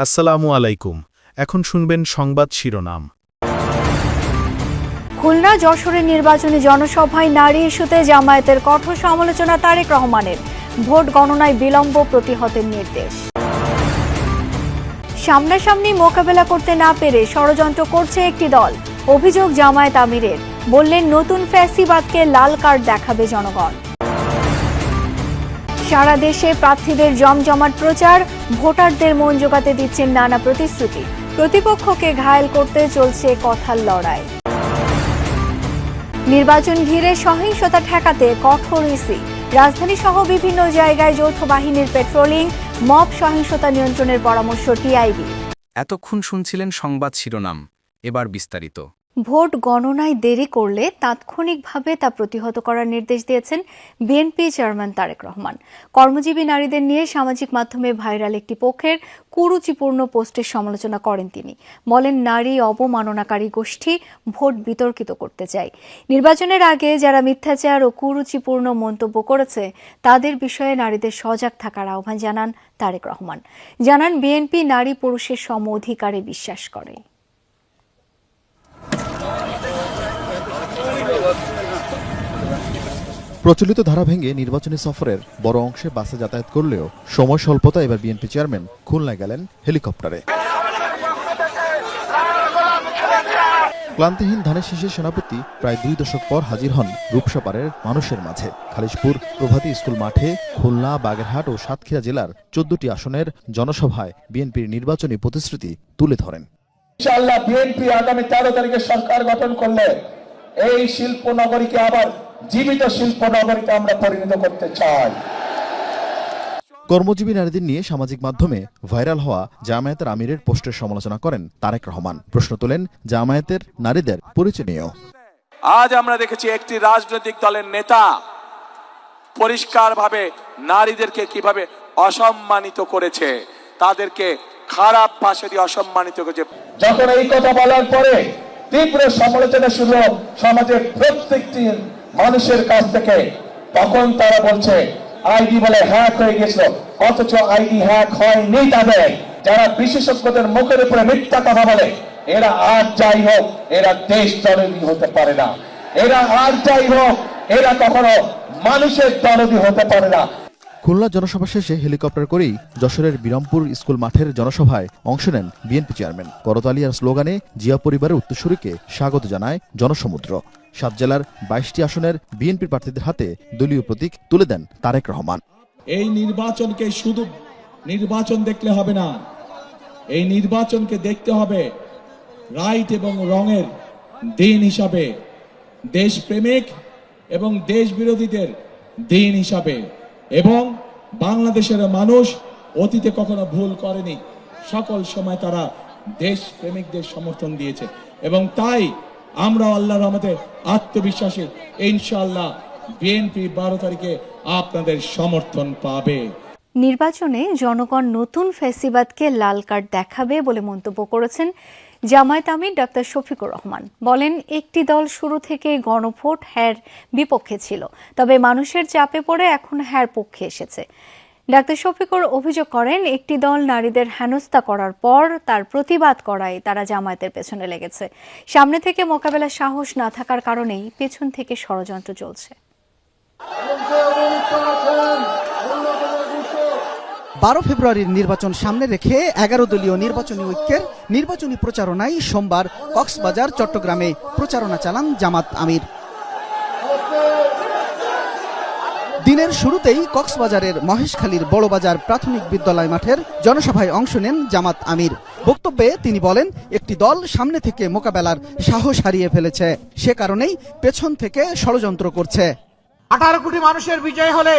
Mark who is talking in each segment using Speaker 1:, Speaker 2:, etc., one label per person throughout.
Speaker 1: আসসালামু আলাইকুম। এখন শুনবেন সংবাদ শিরোনাম।
Speaker 2: খুলনা যশোরের নির্বাচনী জনসভায় নারী ইস্যুতে জামায়াতের কঠোর সমালোচনা তারেক রহমানের। ভোট গণনায় বিলম্ব প্রতিহতের নির্দেশ। সামনাসামনি মোকাবেলা করতে না পেরে ষড়যন্ত্র করছে একটি দল, অভিযোগ জামায়াত আমিরের। বললেন নতুন ফ্যাসিবাদকে লাল কার্ড দেখাবে জনগণ। সারা দেশে প্রার্থীদের জমজমাট প্রচার, ভোটারদের মন জোগাতে দিচ্ছেন নানা প্রতিশ্রুতি। প্রতিপক্ষকে ঘায়েল করতে চলছে কথার লড়াই। নির্বাচন ঘিরে সহিংসতা ঠেকাতে কঠোর ইসি। রাজধানী সহ বিভিন্ন জায়গায় যৌথ বাহিনীর পেট্রোলিং, মব সহিংসতা নিয়ন্ত্রণের পরামর্শ টিআইবি।
Speaker 3: এতক্ষণ শুনছিলেন সংবাদ শিরোনাম, এবার বিস্তারিত।
Speaker 2: ভোট গণনায় দেরি করলে তাৎক্ষণিকভাবে তা প্রতিহত করার নির্দেশ দিয়েছেন বিএনপি চেয়ারম্যান তারেক রহমান। কর্মজীবী নারীদের নিয়ে সামাজিক মাধ্যমে ভাইরাল একটি পক্ষের কুরুচিপূর্ণ পোস্টের সমালোচনা করেন তিনি। বলেন, নারী অবমাননাকারী গোষ্ঠী ভোট বিতর্কিত করতে চায়। নির্বাচনের আগে যারা মিথ্যাচার ও কুরুচিপূর্ণ মন্তব্য করেছে তাদের বিষয়ে নারীদের সজাগ থাকার আহ্বান জানান তারেক রহমান। জানান, বিএনপি নারী পুরুষের সম অধিকারে বিশ্বাস করে।
Speaker 4: প্রচলিত ধারা ভেঙে নির্বাচনী সফরের বড় অংশে বাসে যাতায়াত করলেও সময় স্বল্পতা এবার বিএনপি চেয়ারম্যান খুলনায় গেলেন হেলিকপ্টারে। ক্লান্তিহীন ধানের শীষের সেনাপতি প্রায় 2 দশক পর হাজির হন রূপসাপাড়ের মানুষের মাঝে। খালিশপুর প্রভাতী স্কুল মাঠে খুলনা, বাগেরহাট ও সাতক্ষীরা জেলার 14টি আসনের জনসভায় বিএনপির নির্বাচনী প্রতিশ্রুতি তুলে ধরেন।
Speaker 5: ইনশাআল্লাহ বিএনপি আগামী 13 তারিখে সরকার গঠন করলে এই শিল্প নগরীকে আবার জীবিত শিল্প নগরীতে আমরা পরিণত করতে চাই।
Speaker 4: কর্মজীবী নারীদের নিয়ে সামাজিক মাধ্যমে ভাইরাল হওয়া জামায়াতের আমিরের পোস্টের সমালোচনা করেন তারেক রহমান। প্রশ্ন তোলেন, জামায়াতের নারীদের পরিচয় নিয়েও।
Speaker 6: আজ আমরা দেখেছি একটি রাজনৈতিক দলের নেতা পরিষ্কারভাবে নারীদেরকে কিভাবে অসম্মানিত করেছে, তাদেরকে খারাপ ভাষা দিয়ে অসম্মানিত করেছে।
Speaker 5: যখন এই কথা বলার পরে তীব্র সমালোচনা শুরু সমাজের প্রত্যেকটি মানুষের কাছ থেকে, তখন তারা বলছে আইডি বলে হ্যাক হয়ে গেছিল, অথচ আইডি হ্যাক হয়নি। তাদের যারা বিশেষজ্ঞদের মুখের উপরে মিথ্যা কথা বলে, এরা আর যাই হোক এরা দেশ দরদি হতে পারে না। এরা আর যাই হোক এরা কখনো মানুষের দরদি হতে পারে না।
Speaker 4: খুলনা জনসভা শেষে হেলিকপ্টার করেই যশোরের বিরামপুর স্কুল মাঠের জনসভায় অংশ নেন বিএনপি চেয়ারম্যান। করতালি আর স্লোগানে জিয়া পরিবারের উত্তরসূরিকে স্বাগত জানায় জনসমুদ্র। 7 জেলার 22টি আসনের বিএনপি প্রার্থীদের হাতে দলীয় প্রতীক তুলে দেন তারেক রহমান।
Speaker 7: এই নির্বাচনকে শুধু নির্বাচন দেখলে হবে না, এই নির্বাচনকে দেখতে হবে রাইট এবং রঙের দিন হিসাবে, দেশপ্রেমিক এবং দেশ বিরোধীদের দিন হিসাবে। এবং বাংলাদেশের মানুষ অতীতে কখনো ভুল করেনি, সকল সময় তারা দেশ প্রেমিকদের সমর্থন দিয়েছে। এবং তাই আমরা আল্লাহর রহমতে আত্মবিশ্বাসী, ইনশাআল্লাহ বিএনপি 12 তারিখে আপনাদের সমর্থন পাবে।
Speaker 2: নির্বাচনে জনগণ নতুন ফ্যাসিবাদকে লাল কার্ড দেখাবে বলে মন্তব্য করেছেন জামায়াত আমির ডাক্তার শফিকুর রহমান। বলেন, একটি দল শুরু থেকে গণভোট হ্যার বিপক্ষে ছিল, তবে মানুষের চাপে পড়ে এখন হ্যার পক্ষে এসেছে। ডাক্তার শফিকুর অভিযোগ করেন, একটি দল নারীদের হেনস্থা করার পর তার প্রতিবাদ করায় তারা জামায়াতের পেছনে লেগেছে। সামনে থেকে মোকাবেলার সাহস না থাকার কারণেই পেছন থেকে ষড়যন্ত্র চলছে।
Speaker 8: 12 ফেব্রুয়ারির নির্বাচন সামনে রেখে 11 দলীয় নির্বাচনী ঐক্যের নির্বাচনী প্রচারণায় সোমবার কক্সবাজার, চট্টগ্রামে প্রচারণা চালান জামাত আমির। দিনের শুরুতেই কক্সবাজারের মহেশখালীর বড়বাজার প্রাথমিক বিদ্যালয় মাঠের জনসভায় অংশ নেন জামাত আমির। বক্তব্যে তিনি বলেন, একটি দল সামনে থেকে মোকাবেলার সাহস হারিয়ে ফেলেছে, সে কারণেই পেছন থেকে ষড়যন্ত্র করছে।
Speaker 9: 18 কোটি মানুষের বিজয় হলে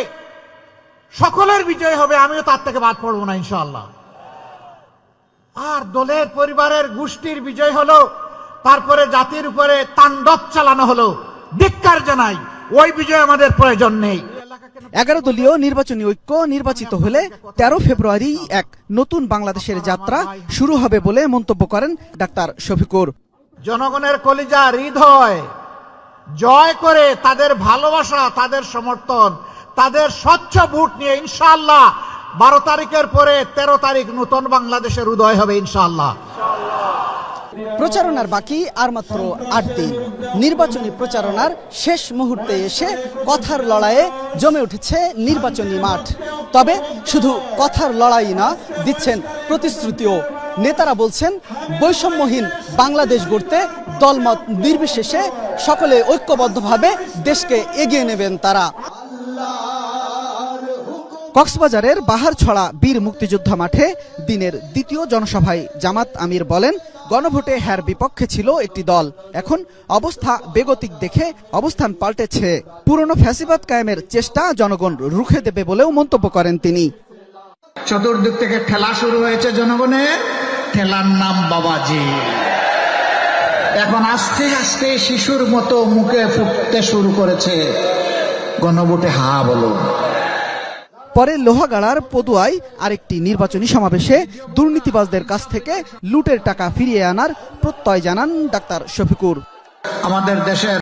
Speaker 9: সকলের বিজয় হবে, আমিও তার থেকে বাদ পড়বো না ইনশাআল্লাহ। আর দলের, পরিবারের, গোষ্ঠীর বিজয় হলো, তারপরে জাতির উপরে তাণ্ডব চালানো হলো, ধিক্কার জানাই, ওই বিজয় আমাদের প্রয়োজন নেই।
Speaker 8: 11 দলীয় নির্বাচনী ঐক্য নির্বাচিত হলে 13 ফেব্রুয়ারি এক নতুন বাংলাদেশের যাত্রা শুরু হবে বলে মন্তব্য করেন ডাক্তার শফিকুর।
Speaker 9: জনগণের কলিজা, হৃদয় জয় করে তাদের ভালোবাসা, তাদের সমর্থন, তাদের স্বচ্ছ ভোট নিয়ে ইনশাআল্লাহ 12 তারিখের পরে 13 তারিখ নতুন বাংলাদেশের উদয় হবে ইনশাআল্লাহ।
Speaker 8: প্রচারণার বাকি আর মাত্র 8 দিন। নির্বাচনী প্রচারণার শেষ মুহূর্তে এসে কথার লড়াইয়ে জমে উঠেছে নির্বাচনী মাঠ। তবে শুধু কথার লড়াই না, দিচ্ছেন প্রতিশ্রুতিও। নেতারা বলছেন বৈষম্যহীন বাংলাদেশ গড়তে দলমত নির্বিশেষে সকলে ঐক্যবদ্ধভাবে দেশকে এগিয়ে নেবেন তারা। কক্সবাজারের বাহারছড়া বীর মুক্তিযোদ্ধা মাঠে দিনের দ্বিতীয় জনসভায় জামাত আমির বলেন, গণভোটে হ্যার বিপক্ষে ছিল একটি দল, এখন অবস্থা বেগতিক দেখে অবস্থান পাল্টেছে। পুরনো ফ্যাসিবাদ কায়েমের চেষ্টা জনগণ রুখে দেবে বলেও মন্তব্য করেন তিনি।
Speaker 9: চতুর্দিক থেকে ঠেলা শুরু হয়েছে জনগণের, ঠেলার নাম বাবাজি। এখন আস্তে আস্তে শিশুর মতো মুখে ফুটতে শুরু করেছে, গণভোটে হা বলো।
Speaker 8: পরে লোহাগাড়ার পদুয়ায় আরেকটি নির্বাচনী সমাবেশে দুর্নীতিবাজদের কাছ থেকে লুটের টাকা ফিরিয়ে আনার প্রত্যয় জানান ডাক্তার শফিকুর।
Speaker 9: আমাদের দেশের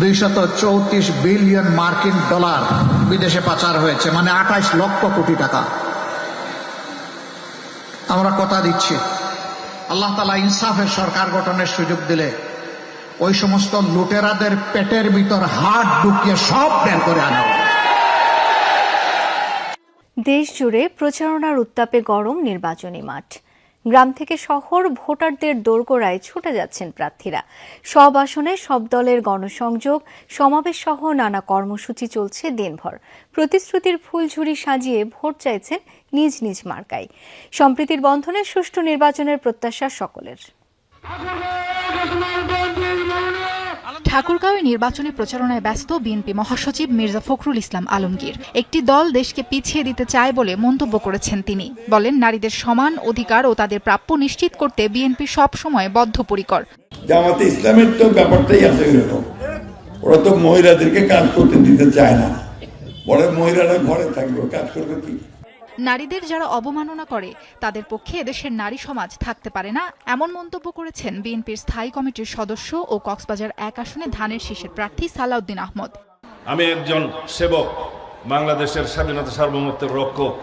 Speaker 9: 234 বিলিয়ন মার্কিন ডলার বিদেশে পাচার হয়েছে, মানে 28 লক্ষ কোটি টাকা। আমরা কথা দিচ্ছি, আল্লাহ তাআলা ইনসাফের সরকার গঠনের সুযোগ দিলে ওই সমস্ত লুটেরাদের পেটের ভিতর হাত ঢুকিয়ে সব বের করে আনা।
Speaker 2: দেশ জুড়ে প্রচারণার উত্তাপে গরম নির্বাচনী মাঠ। গ্রাম থেকে শহর ভোটারদের দোরগোড়ায় ছুটে যাচ্ছেন প্রার্থীরা। সব আসনে সব দলের গণসংযোগ, সমাবেশ সহ নানা কর্মসূচি চলছে দিনভর। প্রতিশ্রুতির ফুলঝুরি সাজিয়ে ভোট চাইছেন নিজ নিজ মার্কায়। সম্প্রীতির বন্ধনে সুষ্ঠু নির্বাচনের প্রত্যাশা সকলের।
Speaker 10: ঠাকুরগাঁওয়ে নির্বাচনী প্রচারণায় ব্যস্ত বিএনপি মহাসচিব মির্জা ফখরুল ইসলাম আলমগীর। একটি দল দেশকে পিছিয়ে দিতে চায় বলে মন্তব্য করেছেন তিনি। বলেন, নারীদের সমান অধিকার ও তাদের প্রাপ্য নিশ্চিত করতে বিএনপি সবসময় বদ্ধপরিকর।
Speaker 11: জামাতে ইসলামের তো ব্যাপারটাই আছে, ওরা তো মহিলাদেরকে কাজ করতে দিতে চায় না, বলে মহিলারা ঘরে থাকবে, কাজ করবে কি?
Speaker 10: নারীদের যারা অবমাননা করে তাদের পক্ষে এদেশের নারী সমাজ থাকতে পারে না, এমন মন্তব্য করেছেন বিএনপির স্থায়ী কমিটির সদস্য ও কক্সবাজার 1 আসনে ধানের শীষের প্রার্থী সালাউদ্দিন আহমদ।
Speaker 12: আমি একজন সেবক, বাংলাদেশের স্বাধীনতা সার্বভৌমত্বের রক্ষক।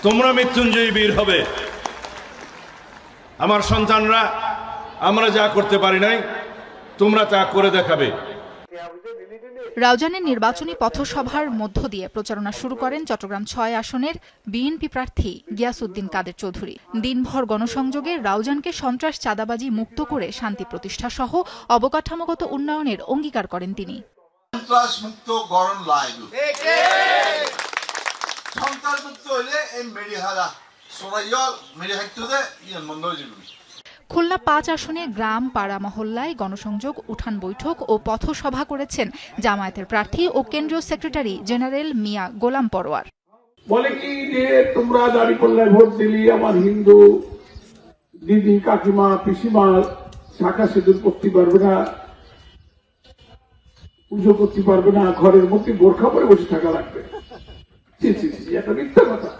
Speaker 12: তোমরা মৃত্যুঞ্জয়ী বীর হবে। আমার সন্তানরা আমরা যা করতে পারি নাই, তোমরা তা করে দেখাবে।
Speaker 10: রাউজানের নির্বাচনী পথসভার মধ্য দিয়ে প্রচারণা শুরু করেন চট্টগ্রাম 6 আসনের বিএনপি প্রার্থী গিয়াসউদ্দিন কাদের চৌধুরী। দিনভর গণসংযোগে রাউজানকে সন্ত্রাস চাঁদাবাজি মুক্ত করে শান্তি প্রতিষ্ঠা সহ অবকাঠামোগত উন্নয়নের অঙ্গীকার করেন তিনি।
Speaker 13: সন্ত্রাস মুক্ত গড়ন লাইব, সন্ত্রাস মুক্ত হইলে এই মেডিহারা সরাইল মেডিহাইতে ইয়ে বন্ধ হয়ে যাবে।
Speaker 10: খুলনা 5 আসনে গ্রাম পাড়া মহল্লায় গণসংযোগ, উঠান বৈঠক ও পথসভা করেছেন জামায়াতের প্রার্থী ও কেন্দ্রীয় সেক্রেটারি জেনারেল মিয়া গোলাম পরোয়ার।
Speaker 14: বলে কি যে তোমরা দাঁড়িপাল্লায় ভোট দিলি, আমার হিন্দু দিদি কাকিমা পিসিমা শাখা সিঁদুর করতে পারবে না, পুজো করতে পারবে না, ঘরের মধ্যে বোরখা পরে বসে থাকা লাগবে। এটা মিথ্যা কথা।